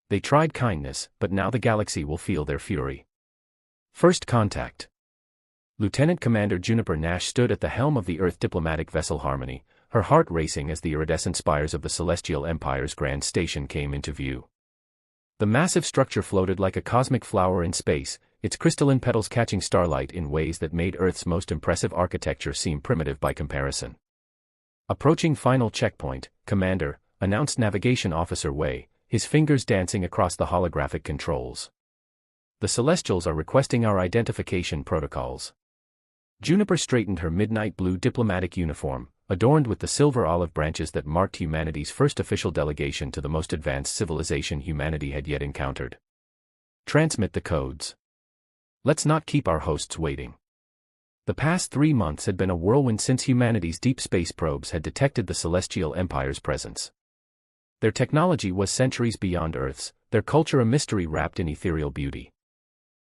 They tried kindness, but now the galaxy will feel their fury. First contact. Lieutenant Commander Juniper Nash stood at the helm of the Earth diplomatic vessel Harmony, her heart racing as the iridescent spires of the Celestial Empire's grand station came into view. The massive structure floated like a cosmic flower in space, its crystalline petals catching starlight in ways that made Earth's most impressive architecture seem primitive by comparison. Approaching final checkpoint, Commander, announced Navigation Officer Wei, his fingers dancing across the holographic controls. The Celestials are requesting our identification protocols. Juniper straightened her midnight blue diplomatic uniform, adorned with the silver olive branches that marked humanity's first official delegation to the most advanced civilization humanity had yet encountered. Transmit the codes. Let's not keep our hosts waiting. The past 3 months had been a whirlwind since humanity's deep space probes had detected the Celestial Empire's presence. Their technology was centuries beyond Earth's, their culture a mystery wrapped in ethereal beauty.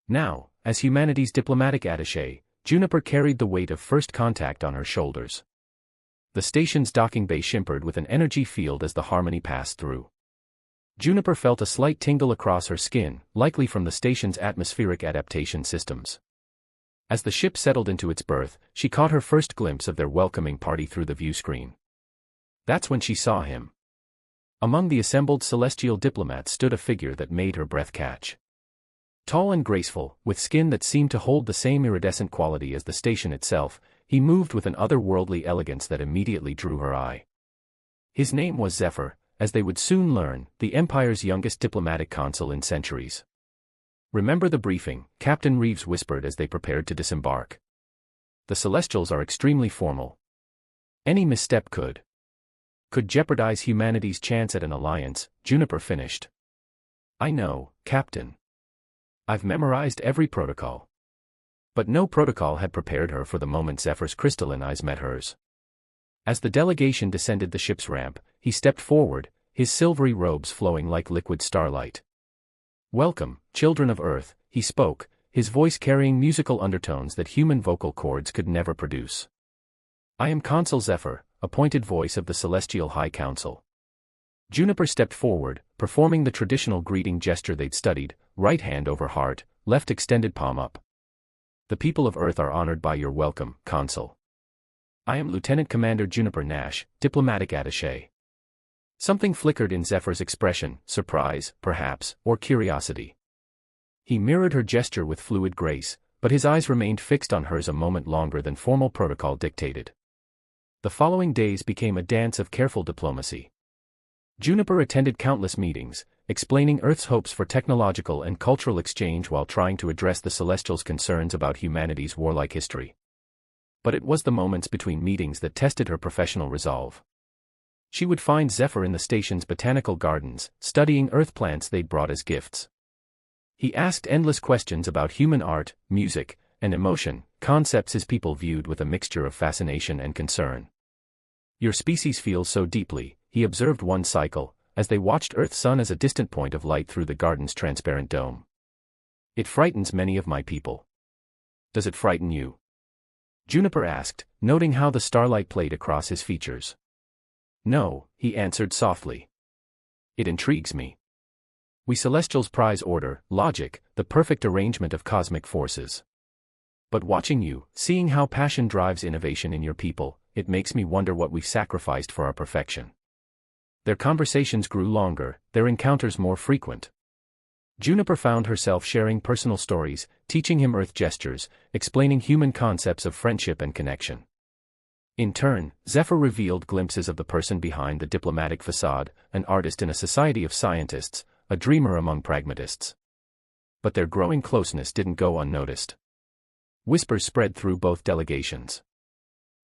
Now, as humanity's diplomatic attaché, Juniper carried the weight of first contact on her shoulders. The station's docking bay shimmered with an energy field as the Harmony passed through. Juniper felt a slight tingle across her skin, likely from the station's atmospheric adaptation systems. As the ship settled into its berth, she caught her first glimpse of their welcoming party through the viewscreen. That's when she saw him. Among the assembled celestial diplomats stood a figure that made her breath catch. Tall and graceful, with skin that seemed to hold the same iridescent quality as the station itself, he moved with an otherworldly elegance that immediately drew her eye. His name was Zephyr, as they would soon learn, the Empire's youngest diplomatic consul in centuries. "Remember the briefing," Captain Reeves whispered as they prepared to disembark. "The Celestials are extremely formal. Any misstep could jeopardize humanity's chance at an alliance," Juniper finished. "I know, Captain. I've memorized every protocol." But no protocol had prepared her for the moment Zephyr's crystalline eyes met hers. As the delegation descended the ship's ramp, he stepped forward, his silvery robes flowing like liquid starlight. "Welcome, children of Earth," he spoke, his voice carrying musical undertones that human vocal cords could never produce. "I am Consul Zephyr, appointed voice of the Celestial High Council." Juniper stepped forward, performing the traditional greeting gesture they'd studied, right hand over heart, left extended palm up. "The people of Earth are honored by your welcome, Consul. I am Lieutenant Commander Juniper Nash, diplomatic attaché." Something flickered in Zephyr's expression, surprise, perhaps, or curiosity. He mirrored her gesture with fluid grace, but his eyes remained fixed on hers a moment longer than formal protocol dictated. The following days became a dance of careful diplomacy. Juniper attended countless meetings, explaining Earth's hopes for technological and cultural exchange while trying to address the Celestials' concerns about humanity's warlike history. But it was the moments between meetings that tested her professional resolve. She would find Zephyr in the station's botanical gardens, studying Earth plants they'd brought as gifts. He asked endless questions about human art, music, and emotion, concepts his people viewed with a mixture of fascination and concern. "Your species feels so deeply," he observed one cycle, as they watched Earth's sun as a distant point of light through the garden's transparent dome. "It frightens many of my people. Does it frighten you?" Juniper asked, noting how the starlight played across his features. "No," he answered softly. "It intrigues me. We Celestials prize order, logic, the perfect arrangement of cosmic forces. But watching you, seeing how passion drives innovation in your people, it makes me wonder what we've sacrificed for our perfection." Their conversations grew longer, their encounters more frequent. Juniper found herself sharing personal stories, teaching him Earth gestures, explaining human concepts of friendship and connection. In turn, Zephyr revealed glimpses of the person behind the diplomatic facade, an artist in a society of scientists, a dreamer among pragmatists. But their growing closeness didn't go unnoticed. Whispers spread through both delegations.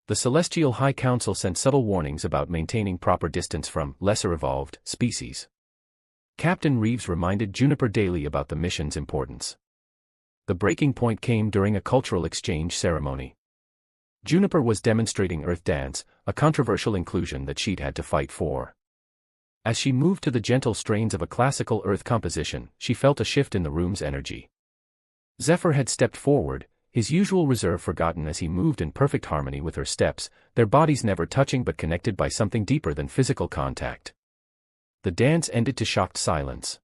The Celestial High Council sent subtle warnings about maintaining proper distance from lesser-evolved species. Captain Reeves reminded Juniper daily about the mission's importance. The breaking point came during a cultural exchange ceremony. Juniper was demonstrating Earth dance, a controversial inclusion that she'd had to fight for. As she moved to the gentle strains of a classical Earth composition, she felt a shift in the room's energy. Zephyr had stepped forward, his usual reserve forgotten as he moved in perfect harmony with her steps, their bodies never touching but connected by something deeper than physical contact. The dance ended to shocked silence.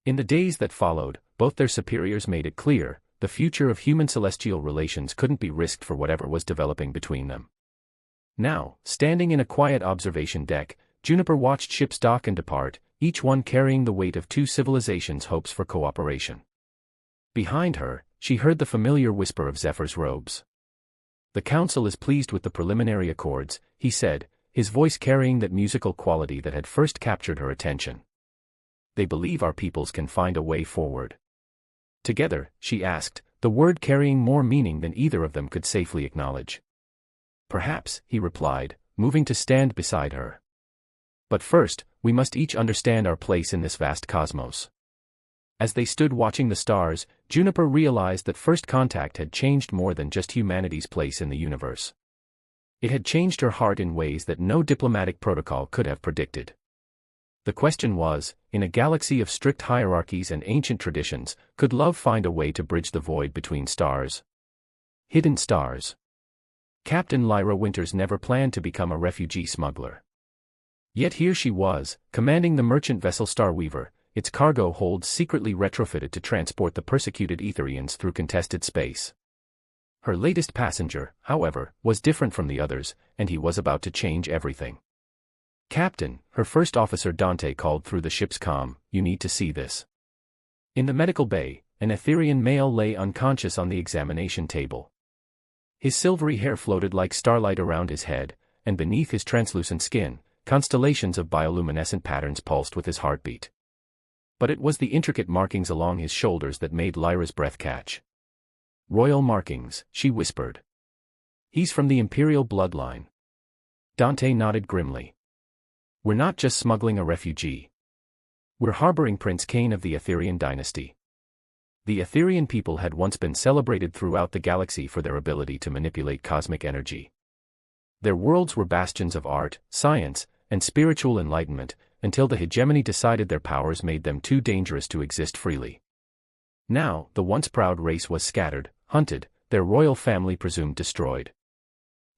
In the days that followed, both their superiors made it clear, the future of human-celestial relations couldn't be risked for whatever was developing between them. Now, standing in a quiet observation deck, Juniper watched ships dock and depart, each one carrying the weight of two civilizations' hopes for cooperation. Behind her, she heard the familiar whisper of Zephyr's robes. "The Council is pleased with the preliminary accords," he said, his voice carrying that musical quality that had first captured her attention. "They believe our peoples can find a way forward." "Together," she asked, the word carrying more meaning than either of them could safely acknowledge. "Perhaps," he replied, moving to stand beside her. "But first, we must each understand our place in this vast cosmos." As they stood watching the stars, Juniper realized that first contact had changed more than just humanity's place in the universe. It had changed her heart in ways that no diplomatic protocol could have predicted. The question was, in a galaxy of strict hierarchies and ancient traditions, could love find a way to bridge the void between stars? Hidden stars. Captain Lyra Winters never planned to become a refugee smuggler. Yet here she was, commanding the merchant vessel Starweaver, its cargo holds secretly retrofitted to transport the persecuted Etherians through contested space. Her latest passenger, however, was different from the others, and he was about to change everything. "Captain," her first officer Dante called through the ship's comm, "you need to see this." In the medical bay, an Etherian male lay unconscious on the examination table. His silvery hair floated like starlight around his head, and beneath his translucent skin, constellations of bioluminescent patterns pulsed with his heartbeat. But it was the intricate markings along his shoulders that made Lyra's breath catch. "Royal markings," she whispered. "He's from the Imperial bloodline." Dante nodded grimly. "We're not just smuggling a refugee. We're harboring Prince Cain of the Etherian dynasty." The Etherian people had once been celebrated throughout the galaxy for their ability to manipulate cosmic energy. Their worlds were bastions of art, science, and spiritual enlightenment, until the hegemony decided their powers made them too dangerous to exist freely. Now, the once proud race was scattered, hunted, their royal family presumed destroyed.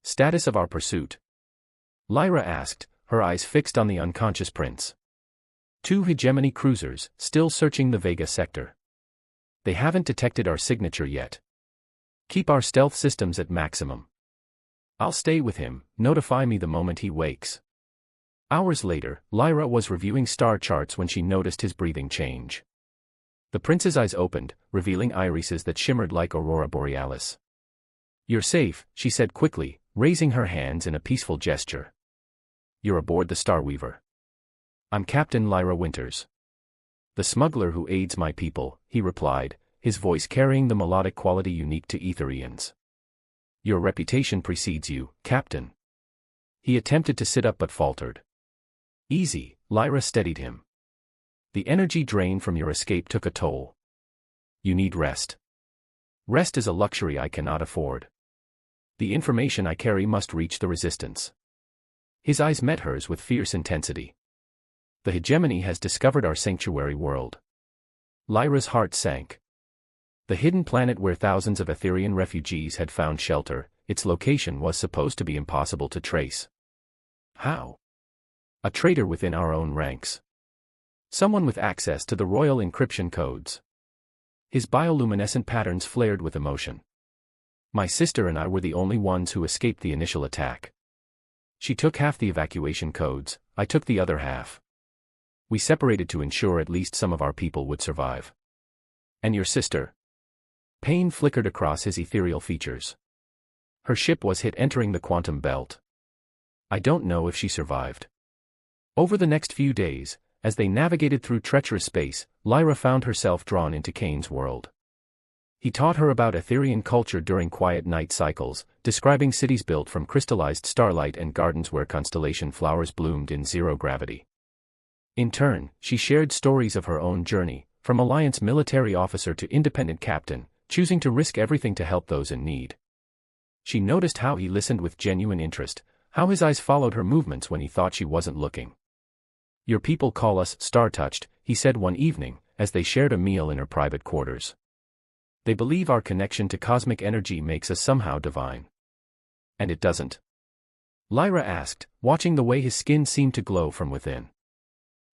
"Status of our pursuit?" Lyra asked, her eyes fixed on the unconscious prince. "Two hegemony cruisers, still searching the Vega sector. They haven't detected our signature yet. Keep our stealth systems at maximum. I'll stay with him, notify me the moment he wakes." Hours later, Lyra was reviewing star charts when she noticed his breathing change. The prince's eyes opened, revealing irises that shimmered like aurora borealis. "You're safe," she said quickly, raising her hands in a peaceful gesture. "You're aboard the Starweaver." "I'm Captain Lyra Winters." "The smuggler who aids my people," he replied, his voice carrying the melodic quality unique to Etherians. "Your reputation precedes you, Captain." He attempted to sit up but faltered. "Easy," Lyra steadied him. "The energy drain from your escape took a toll. You need rest. Rest is a luxury I cannot afford. The information I carry must reach the resistance." His eyes met hers with fierce intensity. "The hegemony has discovered our sanctuary world." Lyra's heart sank. The hidden planet where thousands of Etherian refugees had found shelter, its location was supposed to be impossible to trace. How? A traitor within our own ranks. Someone with access to the royal encryption codes. His bioluminescent patterns flared with emotion. "My sister and I were the only ones who escaped the initial attack. She took half the evacuation codes, I took the other half. We separated to ensure at least some of our people would survive." "And your sister?" Pain flickered across his ethereal features. "Her ship was hit entering the quantum belt. I don't know if she survived." Over the next few days, as they navigated through treacherous space, Lyra found herself drawn into Cain's world. He taught her about Etherian culture during quiet night cycles, describing cities built from crystallized starlight and gardens where constellation flowers bloomed in zero gravity. In turn, she shared stories of her own journey, from Alliance military officer to independent captain, choosing to risk everything to help those in need. She noticed how he listened with genuine interest, how his eyes followed her movements when he thought she wasn't looking. "Your people call us star-touched," he said one evening, as they shared a meal in her private quarters. "They believe our connection to cosmic energy makes us somehow divine." "And it doesn't?" Lyra asked, watching the way his skin seemed to glow from within.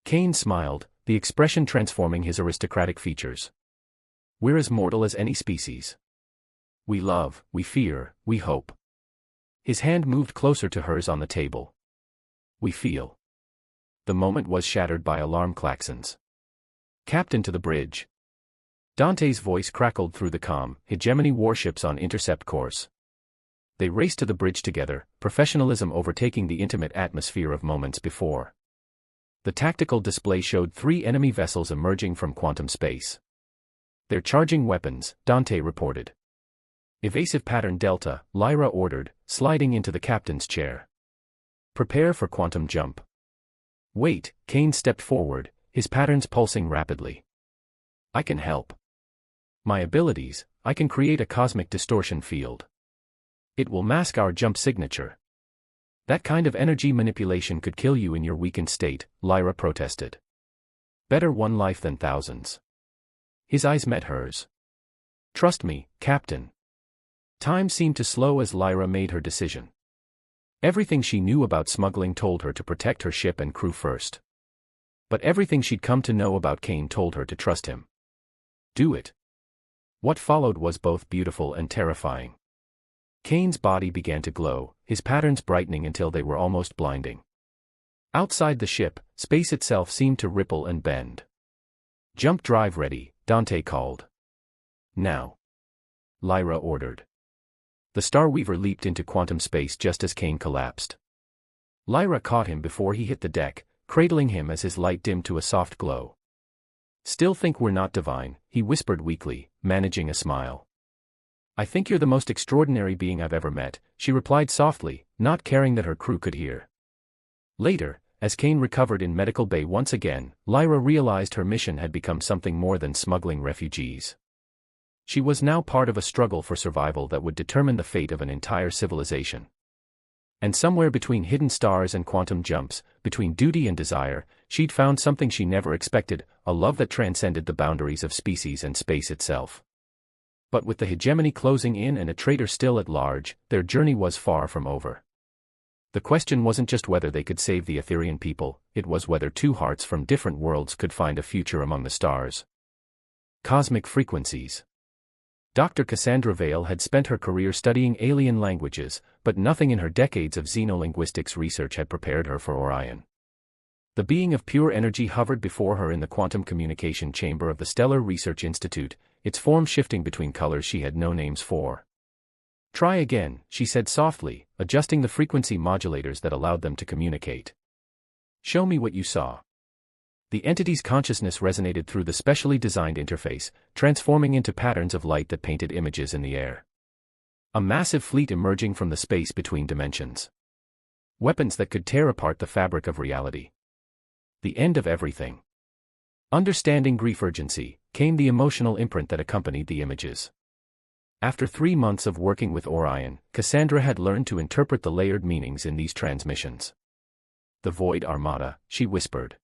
Cain smiled, the expression transforming his aristocratic features. "We're as mortal as any species. We love, we fear, we hope." His hand moved closer to hers on the table. "We feel." The moment was shattered by alarm klaxons. "Captain, to the bridge." Dante's voice crackled through the calm. "Hegemony warships on intercept course." They raced to the bridge together, professionalism overtaking the intimate atmosphere of moments before. The tactical display showed 3 enemy vessels emerging from quantum space. "They're charging weapons," Dante reported. "Evasive pattern Delta," Lyra ordered, sliding into the captain's chair. "Prepare for quantum jump." "Wait," Kane stepped forward, his patterns pulsing rapidly. "I can help. My abilities, I can create a cosmic distortion field. It will mask our jump signature." "That kind of energy manipulation could kill you in your weakened state," Lyra protested. "Better one life than thousands." His eyes met hers. "Trust me, Captain." Time seemed to slow as Lyra made her decision. Everything she knew about smuggling told her to protect her ship and crew first. But everything she'd come to know about Kane told her to trust him. Do it. What followed was both beautiful and terrifying. Kane's body began to glow, his patterns brightening until they were almost blinding. Outside the ship, space itself seemed to ripple and bend. "Jump drive ready," Dante called. "Now." Lyra ordered. The Starweaver leaped into quantum space just as Kane collapsed. Lyra caught him before he hit the deck, cradling him as his light dimmed to a soft glow. "Still think we're not divine," he whispered weakly, managing a smile. "I think you're the most extraordinary being I've ever met," she replied softly, not caring that her crew could hear. Later, as Kane recovered in medical bay once again, Lyra realized her mission had become something more than smuggling refugees. She was now part of a struggle for survival that would determine the fate of an entire civilization. And somewhere between hidden stars and quantum jumps, between duty and desire, she'd found something she never expected, a love that transcended the boundaries of species and space itself. But with the hegemony closing in and a traitor still at large, their journey was far from over. The question wasn't just whether they could save the Etherian people, it was whether 2 hearts from different worlds could find a future among the stars. Cosmic frequencies. Dr. Cassandra Vale had spent her career studying alien languages, but nothing in her decades of xenolinguistics research had prepared her for Orion. The being of pure energy hovered before her in the quantum communication chamber of the Stellar Research Institute, its form shifting between colors she had no names for. "Try again," she said softly, adjusting the frequency modulators that allowed them to communicate. "Show me what you saw." The entity's consciousness resonated through the specially designed interface, transforming into patterns of light that painted images in the air. A massive fleet emerging from the space between dimensions. Weapons that could tear apart the fabric of reality. The end of everything. Understanding grief urgency, came the emotional imprint that accompanied the images. After 3 months of working with Orion, Cassandra had learned to interpret the layered meanings in these transmissions. "The Void Armada," she whispered.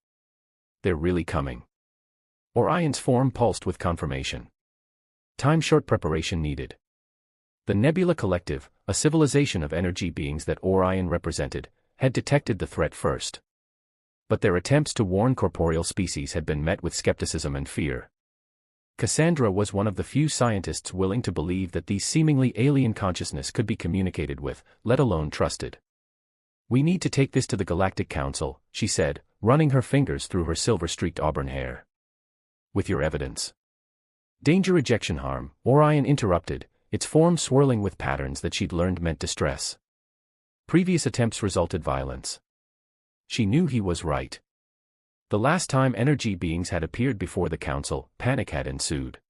"They're really coming." Orion's form pulsed with confirmation. Time-short preparation needed. The Nebula Collective, a civilization of energy beings that Orion represented, had detected the threat first. But their attempts to warn corporeal species had been met with skepticism and fear. Cassandra was one of the few scientists willing to believe that these seemingly alien consciousness could be communicated with, let alone trusted. "We need to take this to the Galactic Council," she said, running her fingers through her silver-streaked auburn hair. "With your evidence." "Danger ejection harm," Orion interrupted, its form swirling with patterns that she'd learned meant distress. Previous attempts resulted violence. She knew he was right. The last time energy beings had appeared before the Council, panic had ensued.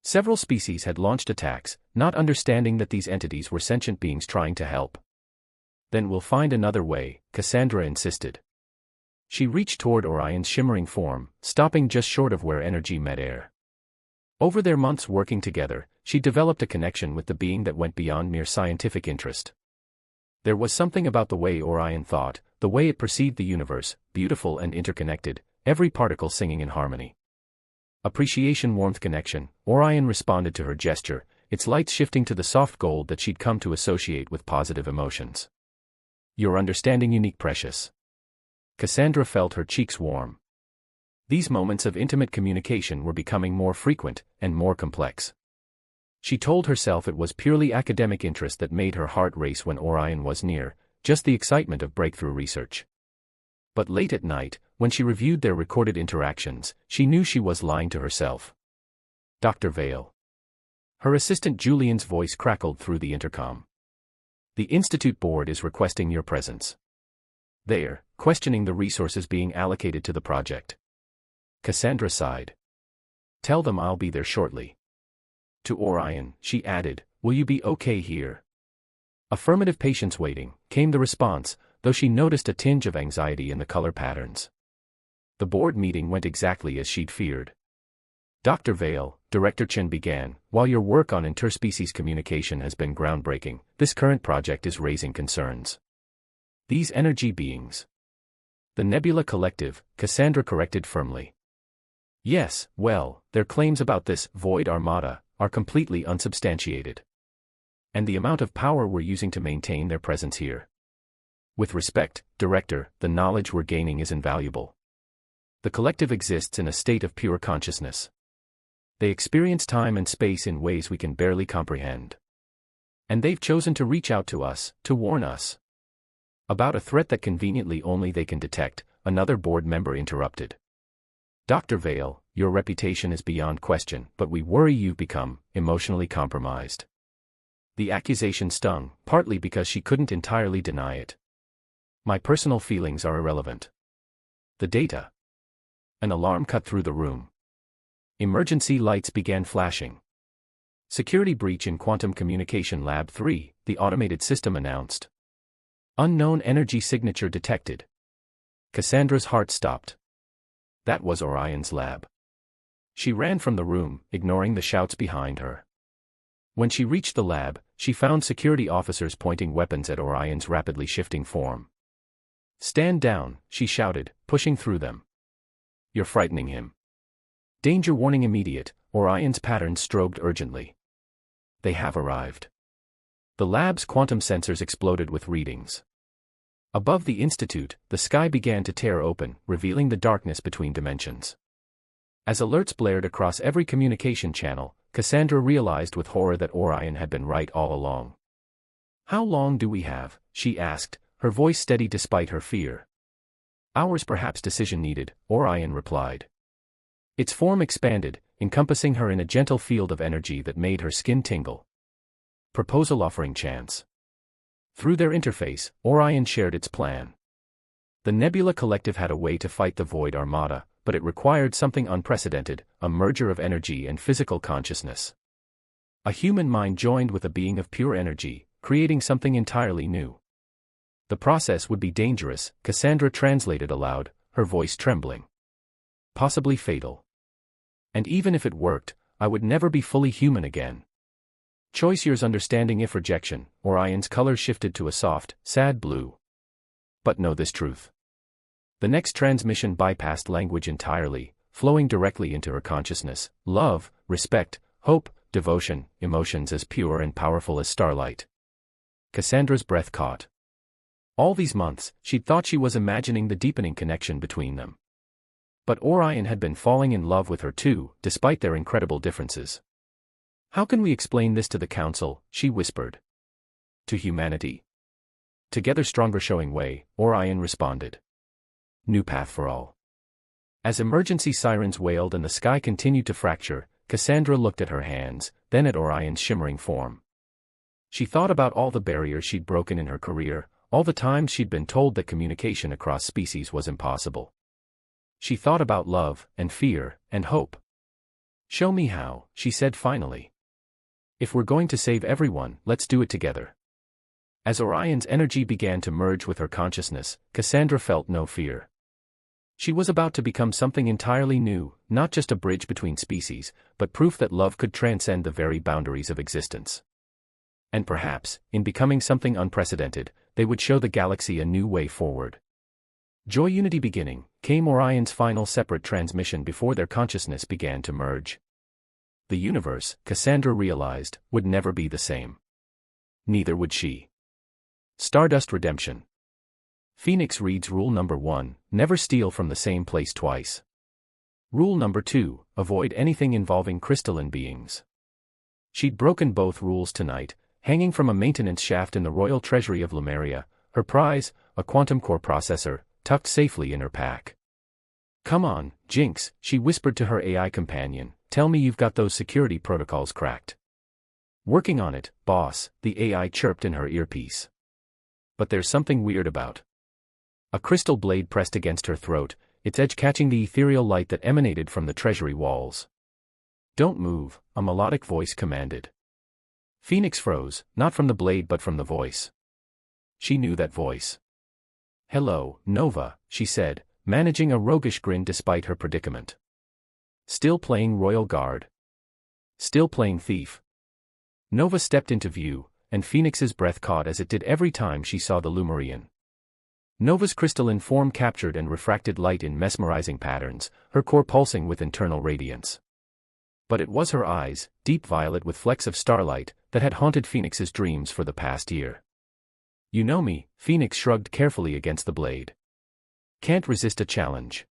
Several species had launched attacks, not understanding that these entities were sentient beings trying to help. "Then we'll find another way," Cassandra insisted. She reached toward Orion's shimmering form, stopping just short of where energy met air. Over their months working together, she developed a connection with the being that went beyond mere scientific interest. There was something about the way Orion thought, the way it perceived the universe, beautiful and interconnected, every particle singing in harmony. Appreciation, warmth, connection, Orion responded to her gesture, its lights shifting to the soft gold that she'd come to associate with positive emotions. "Your understanding unique, precious." Cassandra felt her cheeks warm. These moments of intimate communication were becoming more frequent and more complex. She told herself it was purely academic interest that made her heart race when Orion was near, just the excitement of breakthrough research. But late at night, when she reviewed their recorded interactions, she knew she was lying to herself. Dr. Vale. Her assistant Julian's voice crackled through the intercom. The Institute board is requesting your presence. They're questioning the resources being allocated to the project. Cassandra sighed. Tell them I'll be there shortly. To Orion, she added, will you be okay here? Affirmative, patience waiting, came the response, though she noticed a tinge of anxiety in the color patterns. The board meeting went exactly as she'd feared. Dr. Vale, Director Chen began, while your work on interspecies communication has been groundbreaking, this current project is raising concerns. These energy beings. The Nebula Collective, Cassandra corrected firmly. Yes, well, their claims about this void armada are completely unsubstantiated. And the amount of power we're using to maintain their presence here. With respect, Director, the knowledge we're gaining is invaluable. The collective exists in a state of pure consciousness. They experience time and space in ways we can barely comprehend. And they've chosen to reach out to us, to warn us. About a threat that conveniently only they can detect, another board member interrupted. Dr. Vale, your reputation is beyond question, but we worry you've become emotionally compromised. The accusation stung, partly because she couldn't entirely deny it. My personal feelings are irrelevant. The data. An alarm cut through the room. Emergency lights began flashing. Security breach in Quantum Communication Lab 3, the automated system announced. Unknown energy signature detected. Cassandra's heart stopped. That was Orion's lab. She ran from the room, ignoring the shouts behind her. When she reached the lab, she found security officers pointing weapons at Orion's rapidly shifting form. Stand down, she shouted, pushing through them. You're frightening him. Danger warning immediate, Orion's pattern strobed urgently. They have arrived. The lab's quantum sensors exploded with readings. Above the Institute, the sky began to tear open, revealing the darkness between dimensions. As alerts blared across every communication channel, Cassandra realized with horror that Orion had been right all along. How long do we have? She asked, her voice steady despite her fear. Hours, perhaps. Decision needed, Orion replied. Its form expanded, encompassing her in a gentle field of energy that made her skin tingle. Proposal offering chance. Through their interface, Orion shared its plan. The Nebula Collective had a way to fight the Void Armada, but it required something unprecedented, a merger of energy and physical consciousness. A human mind joined with a being of pure energy, creating something entirely new. The process would be dangerous, Cassandra translated aloud, her voice trembling. Possibly fatal. And even if it worked, I would never be fully human again. Choice yours, understanding if rejection. Orion's color shifted to a soft, sad blue. But know this truth. The next transmission bypassed language entirely, flowing directly into her consciousness, love, respect, hope, devotion, emotions as pure and powerful as starlight. Cassandra's breath caught. All these months, she'd thought she was imagining the deepening connection between them. But Orion had been falling in love with her too, despite their incredible differences. How can we explain this to the Council? She whispered. To humanity. Together stronger, showing way, Orion responded. New path for all. As emergency sirens wailed and the sky continued to fracture, Cassandra looked at her hands, then at Orion's shimmering form. She thought about all the barriers she'd broken in her career, all the times she'd been told that communication across species was impossible. She thought about love, and fear, and hope. Show me how, she said finally. If we're going to save everyone, let's do it together. As Orion's energy began to merge with her consciousness, Cassandra felt no fear. She was about to become something entirely new, not just a bridge between species, but proof that love could transcend the very boundaries of existence. And perhaps, in becoming something unprecedented, they would show the galaxy a new way forward. Joy Unity beginning, came Orion's final separate transmission before their consciousness began to merge. The universe, Cassandra realized, would never be the same. Neither would she. Stardust Redemption. Phoenix reads Rule Number 1, never steal from the same place twice. Rule number 2, avoid anything involving crystalline beings. She'd broken both rules tonight, hanging from a maintenance shaft in the royal treasury of Lemuria, her prize, a quantum core processor, tucked safely in her pack. Come on, Jinx, she whispered to her AI companion, tell me you've got those security protocols cracked. Working on it, boss, the AI chirped in her earpiece. But there's something weird about. A crystal blade pressed against her throat, its edge catching the ethereal light that emanated from the treasury walls. Don't move, a melodic voice commanded. Phoenix froze, not from the blade but from the voice. She knew that voice. Hello, Nova, she said, managing a roguish grin despite her predicament. Still playing royal guard? Still playing thief? Nova stepped into view, and Phoenix's breath caught as it did every time she saw the Lemurian. Nova's crystalline form captured and refracted light in mesmerizing patterns, her core pulsing with internal radiance. But it was her eyes, deep violet with flecks of starlight, that had haunted Phoenix's dreams for the past year. You know me, Phoenix shrugged carefully against the blade. Can't resist a challenge.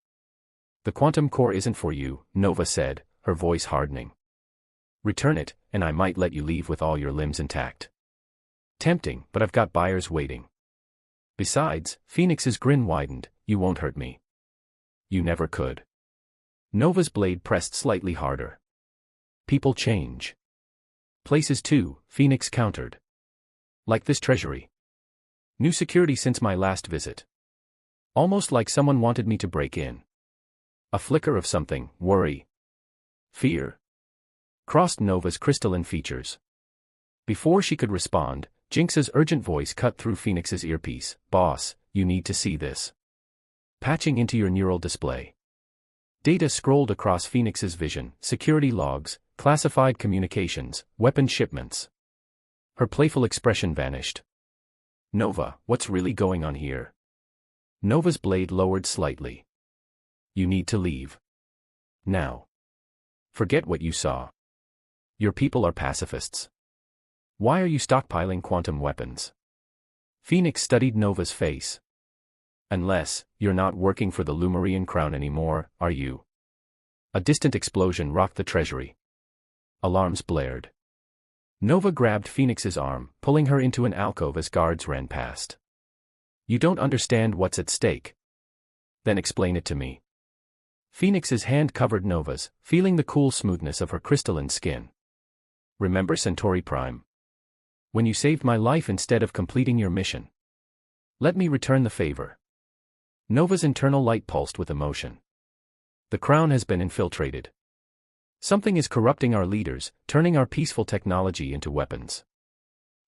The quantum core isn't for you, Nova said, her voice hardening. Return it, and I might let you leave with all your limbs intact. Tempting, but I've got buyers waiting. Besides, Phoenix's grin widened, you won't hurt me. You never could. Nova's blade pressed slightly harder. People change. Places too, Phoenix countered. Like this treasury. New security since my last visit. Almost like someone wanted me to break in. A flicker of something, worry. Fear. Crossed Nova's crystalline features. Before she could respond, Jinx's urgent voice cut through Phoenix's earpiece. Boss, you need to see this. Patching into your neural display. Data scrolled across Phoenix's vision, security logs, classified communications, weapon shipments. Her playful expression vanished. Nova, what's really going on here? Nova's blade lowered slightly. You need to leave. Now. Forget what you saw. Your people are pacifists. Why are you stockpiling quantum weapons? Phoenix studied Nova's face. Unless, you're not working for the Lemurian crown anymore, are you? A distant explosion rocked the treasury. Alarms blared. Nova grabbed Phoenix's arm, pulling her into an alcove as guards ran past. You don't understand what's at stake. Then explain it to me. Phoenix's hand covered Nova's, feeling the cool smoothness of her crystalline skin. Remember Centauri Prime? When you saved my life instead of completing your mission. Let me return the favor. Nova's internal light pulsed with emotion. The crown has been infiltrated. Something is corrupting our leaders, turning our peaceful technology into weapons.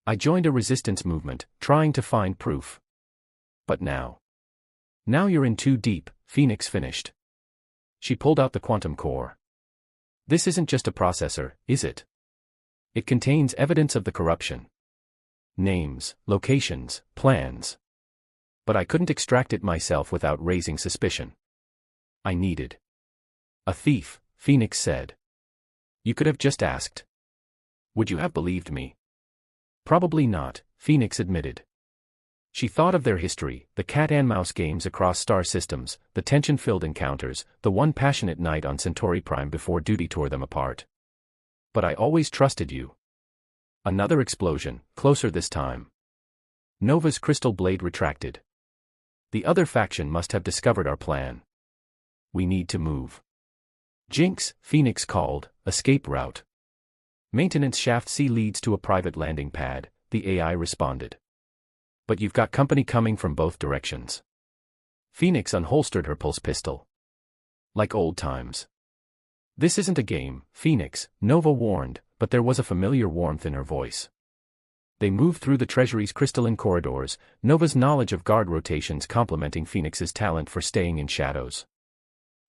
I joined a resistance movement, trying to find proof. But now. Now you're in too deep, Phoenix finished. She pulled out the quantum core. This isn't just a processor, is it? It contains evidence of the corruption. Names, locations, plans. But I couldn't extract it myself without raising suspicion. I needed a thief, Phoenix said. You could have just asked. Would you have believed me? Probably not, Phoenix admitted. She thought of their history, the cat-and-mouse games across star systems, the tension-filled encounters, the one passionate night on Centauri Prime before duty tore them apart. But I always trusted you. Another explosion, closer this time. Nova's crystal blade retracted. The other faction must have discovered our plan. We need to move. Jinx, Phoenix called, escape route. Maintenance shaft C leads to a private landing pad, the AI responded. But you've got company coming from both directions. Phoenix unholstered her pulse pistol. Like old times. This isn't a game, Phoenix, Nova warned, but there was a familiar warmth in her voice. They moved through the treasury's crystalline corridors, Nova's knowledge of guard rotations complementing Phoenix's talent for staying in shadows.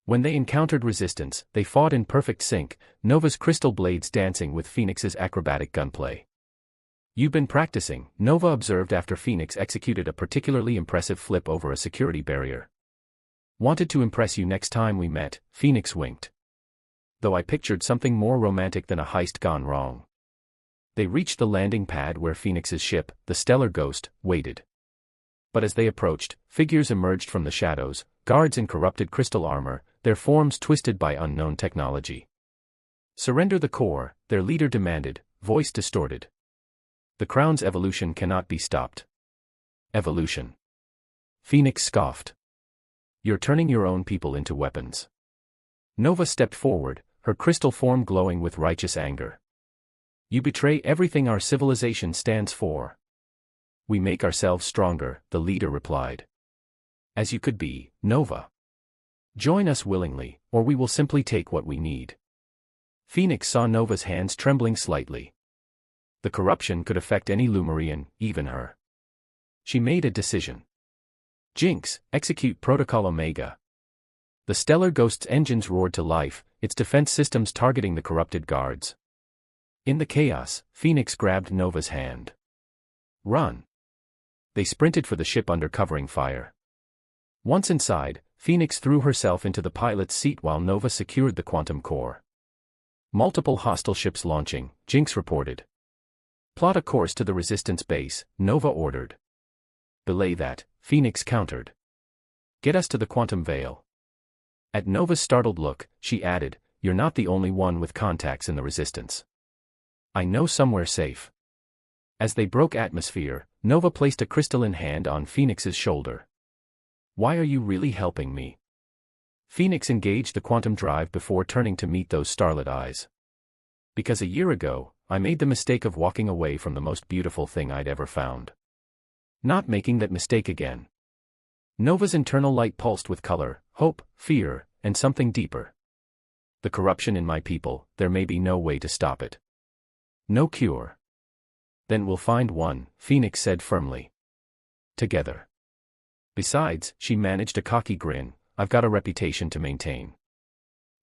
When they encountered resistance, they fought in perfect sync, Nova's crystal blades dancing with Phoenix's acrobatic gunplay. You've been practicing, Nova observed after Phoenix executed a particularly impressive flip over a security barrier. Wanted to impress you next time we met, Phoenix winked. Though I pictured something more romantic than a heist gone wrong. They reached the landing pad where Phoenix's ship, the Stellar Ghost, waited. But as they approached, figures emerged from the shadows, guards in corrupted crystal armor, their forms twisted by unknown technology. Surrender the core, their leader demanded, voice distorted. The crown's evolution cannot be stopped. Evolution. Phoenix scoffed. You're turning your own people into weapons. Nova stepped forward, her crystal form glowing with righteous anger. You betray everything our civilization stands for. We make ourselves stronger, the leader replied. As you could be, Nova. Join us willingly, or we will simply take what we need. Phoenix saw Nova's hands trembling slightly. The corruption could affect any Lumerian, even her. She made a decision. Jinx, execute Protocol Omega. The stellar ghost's engines roared to life, its defense systems targeting the corrupted guards. In the chaos, Phoenix grabbed Nova's hand. Run. They sprinted for the ship under covering fire. Once inside, Phoenix threw herself into the pilot's seat while Nova secured the quantum core. Multiple hostile ships launching, Jinx reported. Plot a course to the Resistance base, Nova ordered. Belay that, Phoenix countered. Get us to the quantum veil. At Nova's startled look, she added, You're not the only one with contacts in the Resistance. I know somewhere safe. As they broke atmosphere, Nova placed a crystalline hand on Phoenix's shoulder. Why are you really helping me? Phoenix engaged the quantum drive before turning to meet those starlit eyes. Because a year ago, I made the mistake of walking away from the most beautiful thing I'd ever found. Not making that mistake again. Nova's internal light pulsed with color, hope, fear, and something deeper. The corruption in my people, there may be no way to stop it. No cure. Then we'll find one, Phoenix said firmly. Together. Besides, she managed a cocky grin, I've got a reputation to maintain.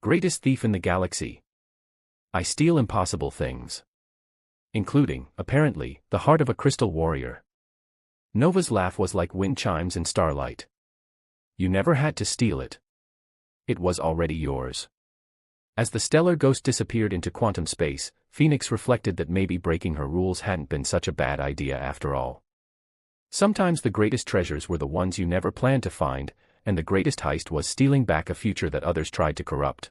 Greatest thief in the galaxy. I steal impossible things. Including, apparently, the heart of a crystal warrior. Nova's laugh was like wind chimes in starlight. You never had to steal it. It was already yours. As the stellar ghost disappeared into quantum space, Phoenix reflected that maybe breaking her rules hadn't been such a bad idea after all. Sometimes the greatest treasures were the ones you never planned to find, and the greatest heist was stealing back a future that others tried to corrupt.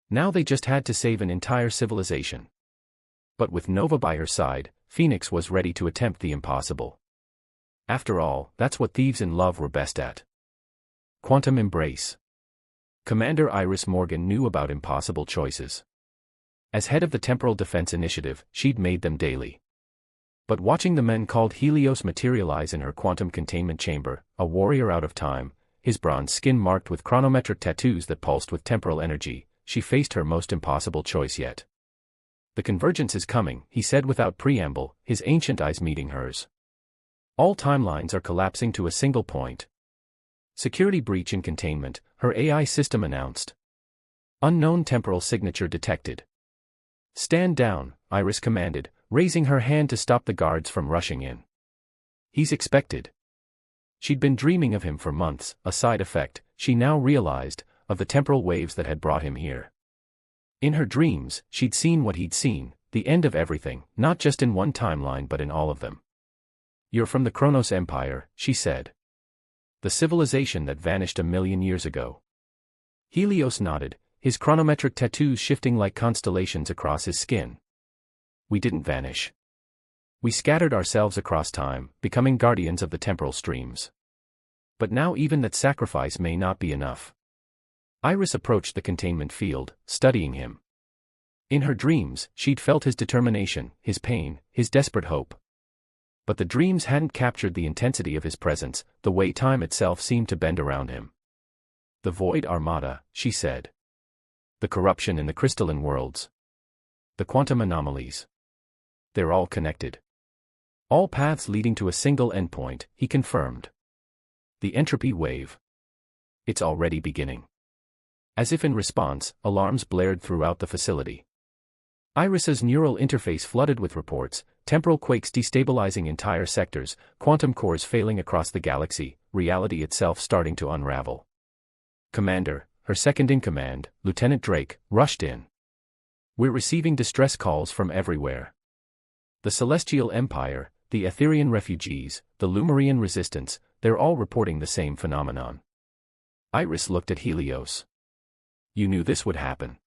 Now they just had to save an entire civilization. But with Nova by her side, Phoenix was ready to attempt the impossible. After all, that's what thieves in love were best at. Quantum embrace. Commander Iris Morgan knew about impossible choices. As head of the Temporal Defense Initiative, she'd made them daily. But watching the men called Helios materialize in her quantum containment chamber, a warrior out of time, his bronze skin marked with chronometric tattoos that pulsed with temporal energy, she faced her most impossible choice yet. The convergence is coming, he said without preamble, his ancient eyes meeting hers. All timelines are collapsing to a single point. Security breach in containment, her AI system announced. Unknown temporal signature detected. Stand down, Iris commanded, raising her hand to stop the guards from rushing in. He's expected. She'd been dreaming of him for months, a side effect, she now realized, of the temporal waves that had brought him here. In her dreams, she'd seen what he'd seen, the end of everything, not just in one timeline but in all of them. You're from the Kronos Empire, she said. The civilization that vanished 1,000,000 years ago. Helios nodded, his chronometric tattoos shifting like constellations across his skin. We didn't vanish. We scattered ourselves across time, becoming guardians of the temporal streams. But now even that sacrifice may not be enough. Iris approached the containment field, studying him. In her dreams, she'd felt his determination, his pain, his desperate hope. But the dreams hadn't captured the intensity of his presence, the way time itself seemed to bend around him. The Void Armada, she said. The corruption in the crystalline worlds. The quantum anomalies. They're all connected. All paths leading to a single endpoint, he confirmed. The entropy wave. It's already beginning. As if in response, alarms blared throughout the facility. Iris's neural interface flooded with reports, temporal quakes destabilizing entire sectors, quantum cores failing across the galaxy, reality itself starting to unravel. Commander, her second-in-command, Lieutenant Drake, rushed in. We're receiving distress calls from everywhere. The Celestial Empire, the Etherian refugees, the Lumerian resistance, they're all reporting the same phenomenon. Iris looked at Helios. You knew this would happen.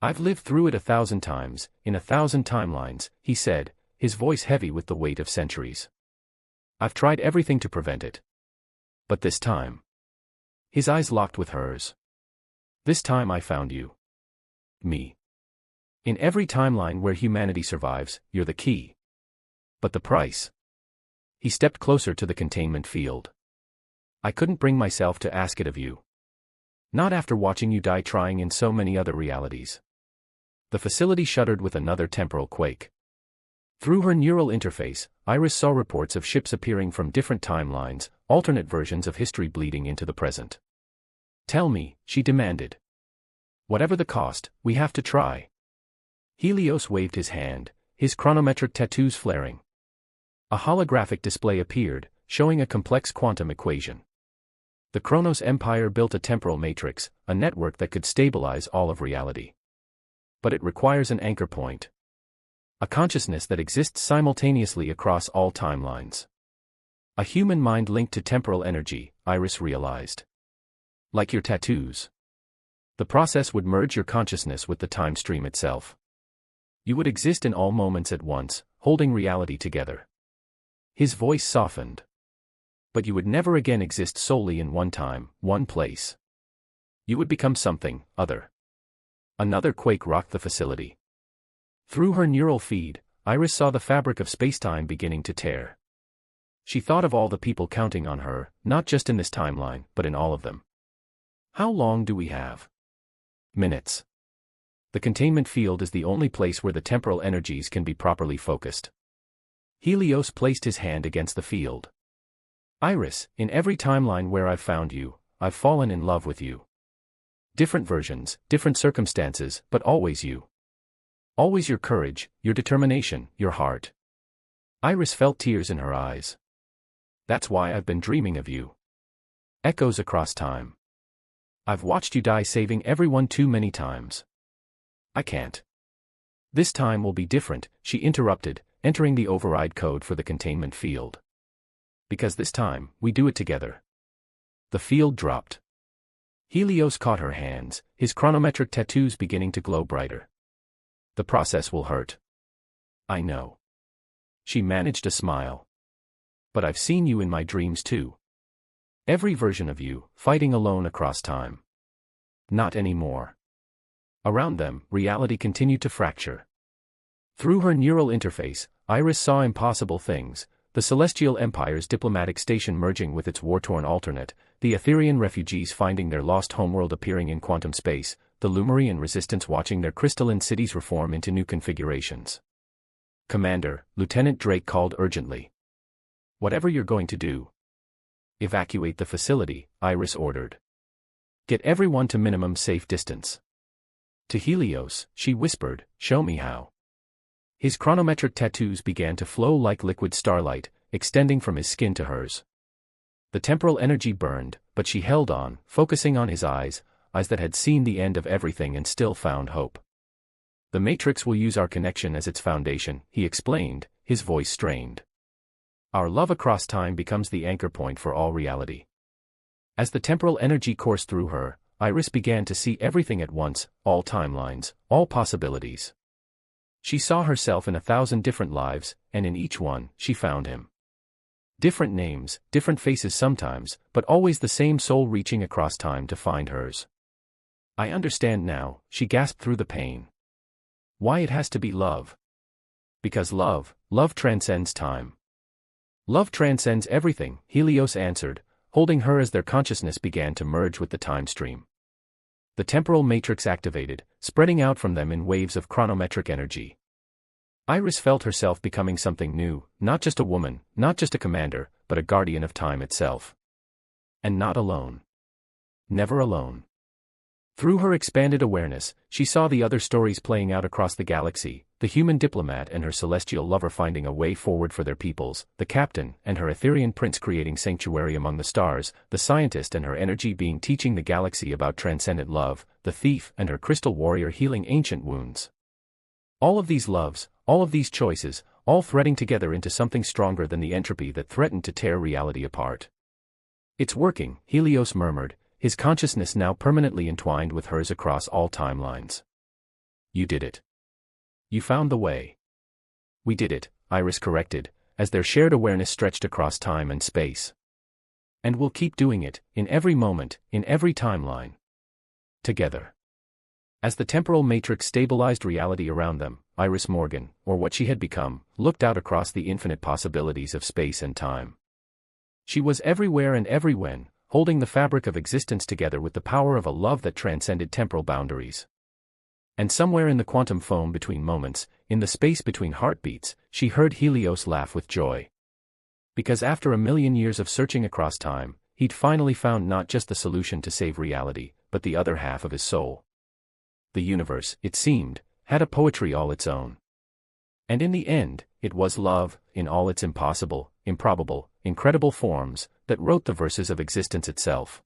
I've lived through it 1,000 times, in 1,000 timelines, he said, his voice heavy with the weight of centuries. I've tried everything to prevent it. But this time. His eyes locked with hers. This time I found you. Me. In every timeline where humanity survives, you're the key. But the price. He stepped closer to the containment field. I couldn't bring myself to ask it of you. Not after watching you die trying in so many other realities. The facility shuddered with another temporal quake. Through her neural interface, Iris saw reports of ships appearing from different timelines, alternate versions of history bleeding into the present. Tell me, she demanded. Whatever the cost, we have to try. Helios waved his hand, his chronometric tattoos flaring. A holographic display appeared, showing a complex quantum equation. The Chronos Empire built a temporal matrix, a network that could stabilize all of reality. But it requires an anchor point. A consciousness that exists simultaneously across all timelines. A human mind linked to temporal energy, Iris realized. Like your tattoos. The process would merge your consciousness with the time stream itself. You would exist in all moments at once, holding reality together. His voice softened. But you would never again exist solely in one time, one place. You would become something other. Another quake rocked the facility. Through her neural feed, Iris saw the fabric of spacetime beginning to tear. She thought of all the people counting on her, not just in this timeline, but in all of them. How long do we have? Minutes. The containment field is the only place where the temporal energies can be properly focused. Helios placed his hand against the field. Iris, in every timeline where I've found you, I've fallen in love with you. Different versions, different circumstances, but always you. Always your courage, your determination, your heart. Iris felt tears in her eyes. That's why I've been dreaming of you. Echoes across time. I've watched you die saving everyone too many times. I can't. This time will be different, she interrupted, entering the override code for the containment field. Because this time, we do it together. The field dropped. Helios caught her hands, his chronometric tattoos beginning to glow brighter. The process will hurt. I know. She managed a smile. But I've seen you in my dreams too. Every version of you, fighting alone across time. Not anymore. Around them, reality continued to fracture. Through her neural interface, Iris saw impossible things, the Celestial Empire's diplomatic station merging with its war-torn alternate, the Etherian refugees finding their lost homeworld appearing in quantum space, the Lumerian resistance watching their crystalline cities reform into new configurations. Commander, Lieutenant Drake called urgently. Whatever you're going to do. Evacuate the facility, Iris ordered. Get everyone to minimum safe distance. To Helios, she whispered, show me how. His chronometric tattoos began to flow like liquid starlight, extending from his skin to hers. The temporal energy burned, but she held on, focusing on his eyes that had seen the end of everything and still found hope. The Matrix will use our connection as its foundation, he explained, his voice strained. Our love across time becomes the anchor point for all reality. As the temporal energy coursed through her, Iris began to see everything at once, all timelines, all possibilities. She saw herself in 1,000 different lives, and in each one, she found him. Different names, different faces sometimes, but always the same soul reaching across time to find hers. I understand now, she gasped through the pain. Why it has to be love. Because love transcends time. Love transcends everything, Helios answered, holding her as their consciousness began to merge with the time stream. The temporal matrix activated, spreading out from them in waves of chronometric energy. Iris felt herself becoming something new, not just a woman, not just a commander, but a guardian of time itself. And not alone. Never alone. Through her expanded awareness, she saw the other stories playing out across the galaxy, the human diplomat and her celestial lover finding a way forward for their peoples, the captain and her Etherian prince creating sanctuary among the stars, the scientist and her energy being teaching the galaxy about transcendent love, the thief and her crystal warrior healing ancient wounds. All of these loves, all of these choices, all threading together into something stronger than the entropy that threatened to tear reality apart. It's working, Helios murmured, his consciousness now permanently entwined with hers across all timelines. You did it. You found the way. We did it, Iris corrected, as their shared awareness stretched across time and space. And we'll keep doing it, in every moment, in every timeline. Together. As the temporal matrix stabilized reality around them, Iris Morgan, or what she had become, looked out across the infinite possibilities of space and time. She was everywhere and everywhen, holding the fabric of existence together with the power of a love that transcended temporal boundaries. And somewhere in the quantum foam between moments, in the space between heartbeats, she heard Helios laugh with joy. Because after 1,000,000 years of searching across time, he'd finally found not just the solution to save reality, but the other half of his soul. The universe, it seemed, had a poetry all its own. And in the end, it was love, in all its impossible, improbable, incredible forms, that wrote the verses of existence itself.